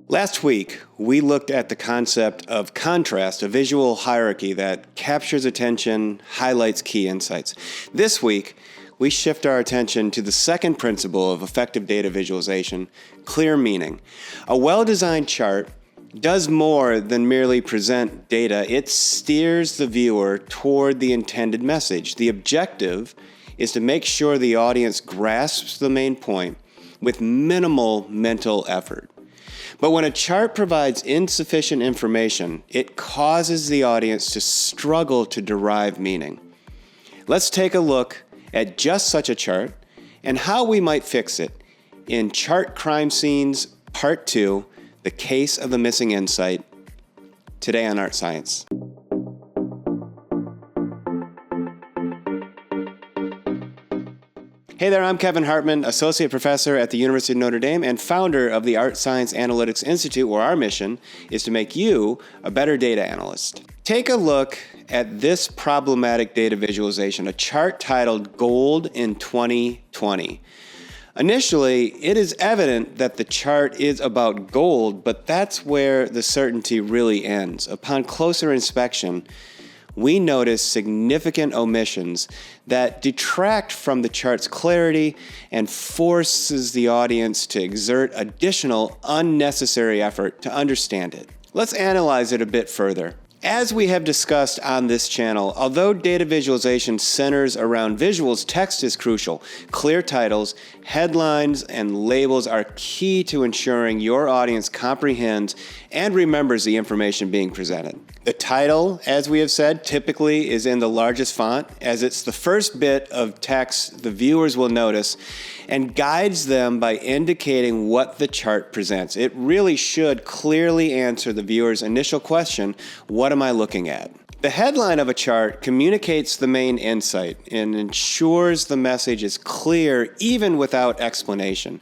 Last week, we looked at the concept of contrast, a visual hierarchy that captures attention, highlights key insights. This week, we shift our attention to the second principle of effective data visualization, clear meaning. A well-designed chart does more than merely present data. It steers the viewer toward the intended message. The objective is to make sure the audience grasps the main point with minimal mental effort. But when a chart provides insufficient information, it causes the audience to struggle to derive meaning. Let's take a look at just such a chart and how we might fix it in Chart Crime Scenes Part 2, The Case of the Missing Insight, today on Art+Science. Hey there, I'm Kevin Hartman, Associate Professor at the University of Notre Dame and founder of the Art+Science Analytics Institute, where our mission is to make you a better data analyst. Take a look at this problematic data visualization, a chart titled Gold in 2020. Initially, it is evident that the chart is about gold, but that's where the certainty really ends. Upon closer inspection, we notice significant omissions that detract from the chart's clarity and forces the audience to exert additional unnecessary effort to understand it. Let's analyze it a bit further. As we have discussed on this channel, although data visualization centers around visuals, text is crucial. Clear titles, headlines, and labels are key to ensuring your audience comprehends and remembers the information being presented. The title, as we have said, typically is in the largest font, as it's the first bit of text the viewers will notice and guides them by indicating what the chart presents. It really should clearly answer the viewer's initial question, what am I looking at? The headline of a chart communicates the main insight and ensures the message is clear even without explanation.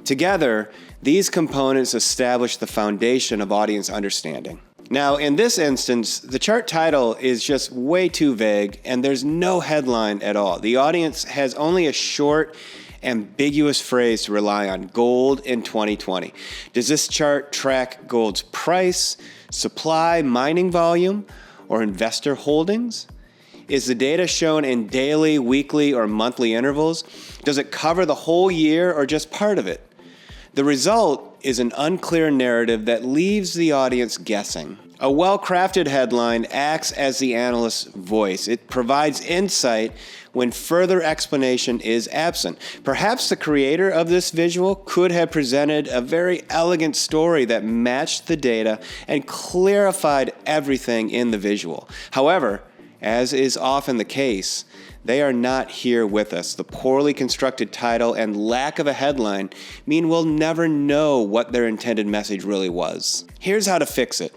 Together, these components establish the foundation of audience understanding. Now, in this instance, the chart title is just way too vague and there's no headline at all. The audience has only a short, ambiguous phrase to rely on: gold in 2020. Does this chart track gold's price, supply, mining volume, or investor holdings? Is the data shown in daily, weekly, or monthly intervals? Does it cover the whole year or just part of it? The result is an unclear narrative that leaves the audience guessing. A well-crafted headline acts as the analyst's voice. It provides insight when further explanation is absent. Perhaps the creator of this visual could have presented a very elegant story that matched the data and clarified everything in the visual. However, as is often the case, they are not here with us. The poorly constructed title and lack of a headline mean we'll never know what their intended message really was. Here's how to fix it.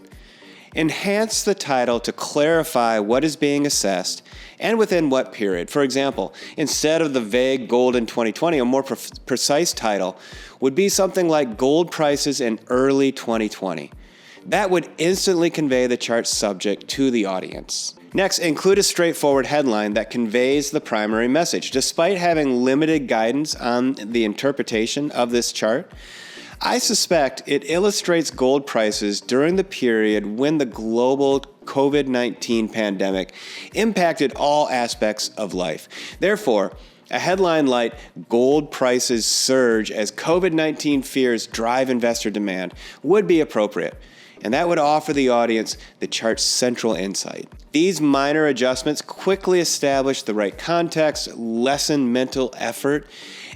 Enhance the title to clarify what is being assessed and within what period. For example, instead of the vague gold in 2020, a more precise title would be something like gold prices in early 2020. That would instantly convey the chart's subject to the audience. Next, include a straightforward headline that conveys the primary message. Despite having limited guidance on the interpretation of this chart, I suspect it illustrates gold prices during the period when the global COVID-19 pandemic impacted all aspects of life. Therefore, a headline like "Gold Prices Surge as COVID-19 Fears Drive Investor Demand" would be appropriate, and that would offer the audience the chart's central insight. These minor adjustments quickly establish the right context, lessen mental effort,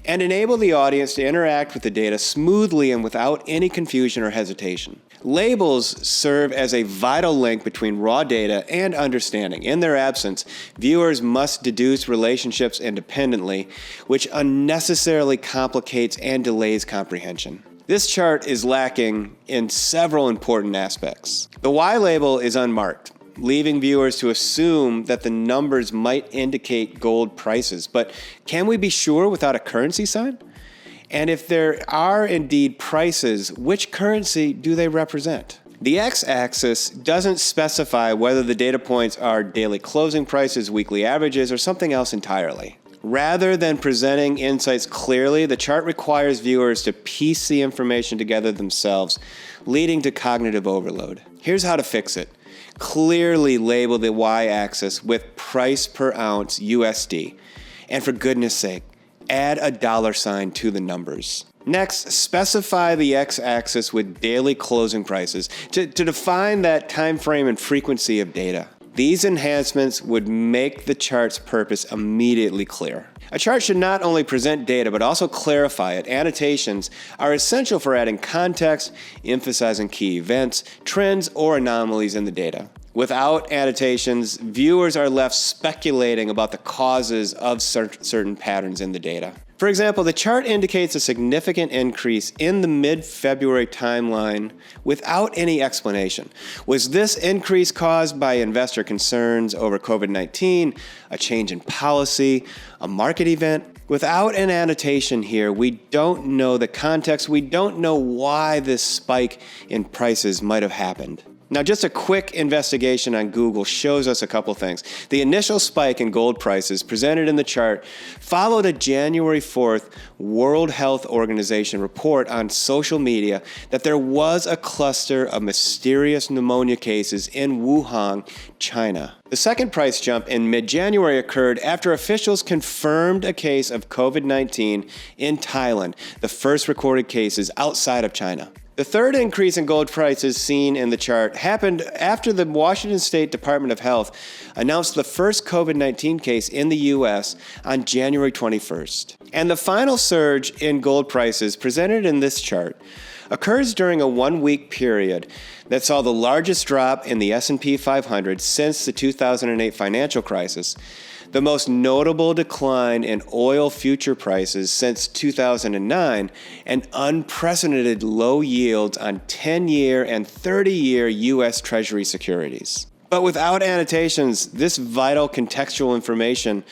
and enable the audience to interact with the data smoothly and without any confusion or hesitation. Labels serve as a vital link between raw data and understanding. In their absence, viewers must deduce relationships independently, which unnecessarily complicates and delays comprehension. This chart is lacking in several important aspects. The Y label is unmarked, leaving viewers to assume that the numbers might indicate gold prices. But can we be sure without a currency sign? And if there are indeed prices, which currency do they represent? The x-axis doesn't specify whether the data points are daily closing prices, weekly averages, or something else entirely. Rather than presenting insights clearly, the chart requires viewers to piece the information together themselves, leading to cognitive overload. Here's how to fix it. Clearly label the y-axis with price per ounce USD. And for goodness sake, add a $ to the numbers. Next, specify the x-axis with daily closing prices to define that time frame and frequency of data. These enhancements would make the chart's purpose immediately clear. A chart should not only present data, but also clarify it. Annotations are essential for adding context, emphasizing key events, trends, or anomalies in the data. Without annotations, viewers are left speculating about the causes of certain patterns in the data. For example, the chart indicates a significant increase in the mid-February timeline without any explanation. Was this increase caused by investor concerns over COVID-19, a change in policy, a market event? Without an annotation here, we don't know the context, we don't know why this spike in prices might have happened. Now, just a quick investigation on Google shows us a couple things. The initial spike in gold prices presented in the chart followed a January 4th World Health Organization report on social media that there was a cluster of mysterious pneumonia cases in Wuhan, China. The second price jump in mid-January occurred after officials confirmed a case of COVID-19 in Thailand, the first recorded cases outside of China. The third increase in gold prices seen in the chart happened after the Washington State Department of Health announced the first COVID-19 case in the U.S. on January 21st. And the final surge in gold prices presented in this chart occurs during a one-week period that saw the largest drop in the S&P 500 since the 2008 financial crisis, the most notable decline in oil future prices since 2009, and unprecedented low yields on 10-year and 30-year U.S. Treasury securities. But without annotations, this vital contextual information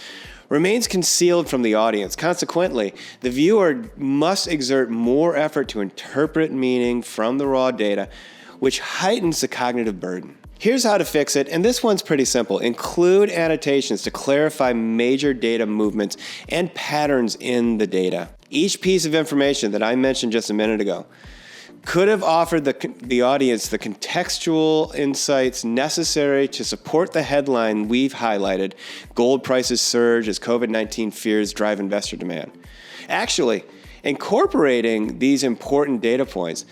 remains concealed from the audience. Consequently, the viewer must exert more effort to interpret meaning from the raw data, which heightens the cognitive burden. Here's how to fix it, and this one's pretty simple. Include annotations to clarify major data movements and patterns in the data. Each piece of information that I mentioned just a minute ago could have offered the audience the contextual insights necessary to support the headline we've highlighted: gold prices surge as COVID-19 fears drive investor demand. Actually, incorporating these important data points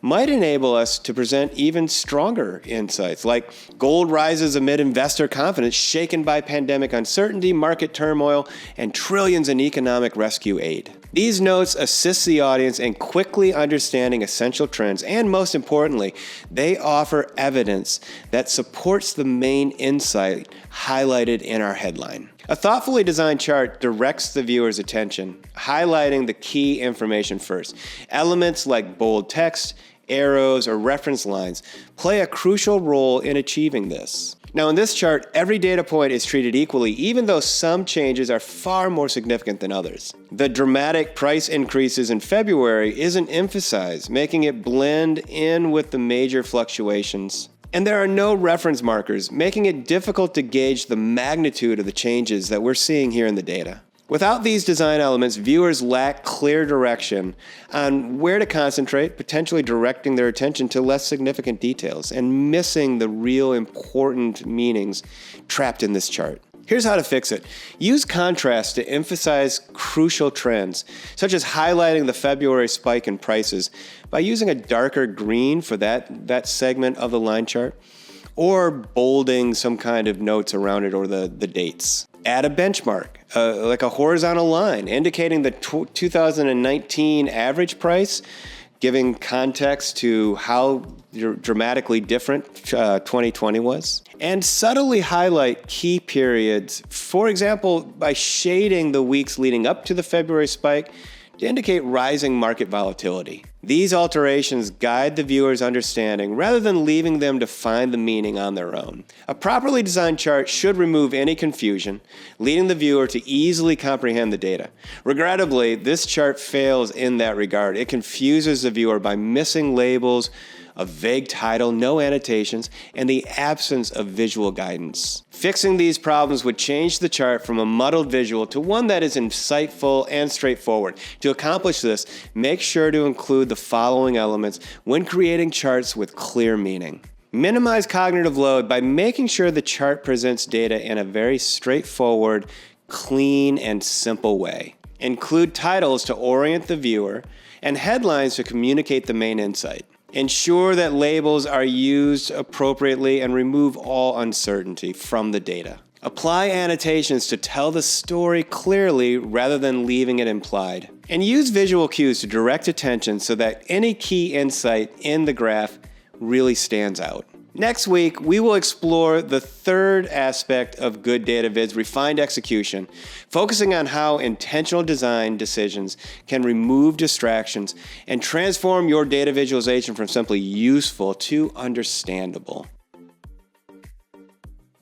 might enable us to present even stronger insights, like gold rises amid investor confidence shaken by pandemic uncertainty, market turmoil, and trillions in economic rescue aid. These notes assist the audience in quickly understanding essential trends, and most importantly, they offer evidence that supports the main insight highlighted in our headline. A thoughtfully designed chart directs the viewer's attention, highlighting the key information first. Elements like bold text, arrows, or reference lines play a crucial role in achieving this. Now, in this chart, every data point is treated equally, even though some changes are far more significant than others. The dramatic price increases in February isn't emphasized, making it blend in with the major fluctuations. And there are no reference markers, making it difficult to gauge the magnitude of the changes that we're seeing here in the data. Without these design elements, viewers lack clear direction on where to concentrate, potentially directing their attention to less significant details and missing the real important meanings trapped in this chart. Here's how to fix it. Use contrast to emphasize crucial trends, such as highlighting the February spike in prices by using a darker green for that segment of the line chart, or bolding some kind of notes around it or the dates. Add a benchmark, like a horizontal line, indicating the 2019 average price, giving context to how dramatically different 2020 was. And subtly highlight key periods, for example, by shading the weeks leading up to the February spike to indicate rising market volatility. These alterations guide the viewer's understanding rather than leaving them to find the meaning on their own. A properly designed chart should remove any confusion, leading the viewer to easily comprehend the data. Regrettably, this chart fails in that regard. It confuses the viewer by missing labels, a vague title, no annotations, and the absence of visual guidance. Fixing these problems would change the chart from a muddled visual to one that is insightful and straightforward. To accomplish this, make sure to include the following elements when creating charts with clear meaning. Minimize cognitive load by making sure the chart presents data in a very straightforward, clean, and simple way. Include titles to orient the viewer and headlines to communicate the main insight. Ensure that labels are used appropriately and remove all uncertainty from the data. Apply annotations to tell the story clearly rather than leaving it implied. And use visual cues to direct attention so that any key insight in the graph really stands out. Next week, we will explore the third aspect of good data viz, refined execution, focusing on how intentional design decisions can remove distractions and transform your data visualization from simply useful to understandable.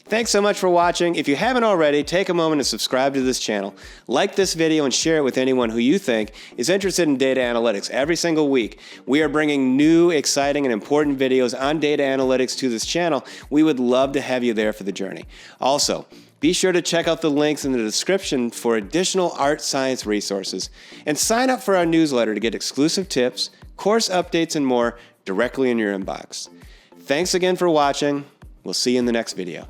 Thanks so much for watching. If you haven't already, take a moment to subscribe to this channel, like this video, and share it with anyone who you think is interested in data analytics. Every single week, we are bringing new, exciting, and important videos on data analytics to this channel. We would love to have you there for the journey. Also, be sure to check out the links in the description for additional art science resources, and sign up for our newsletter to get exclusive tips, course updates, and more directly in your inbox. Thanks again for watching. We'll see you in the next video.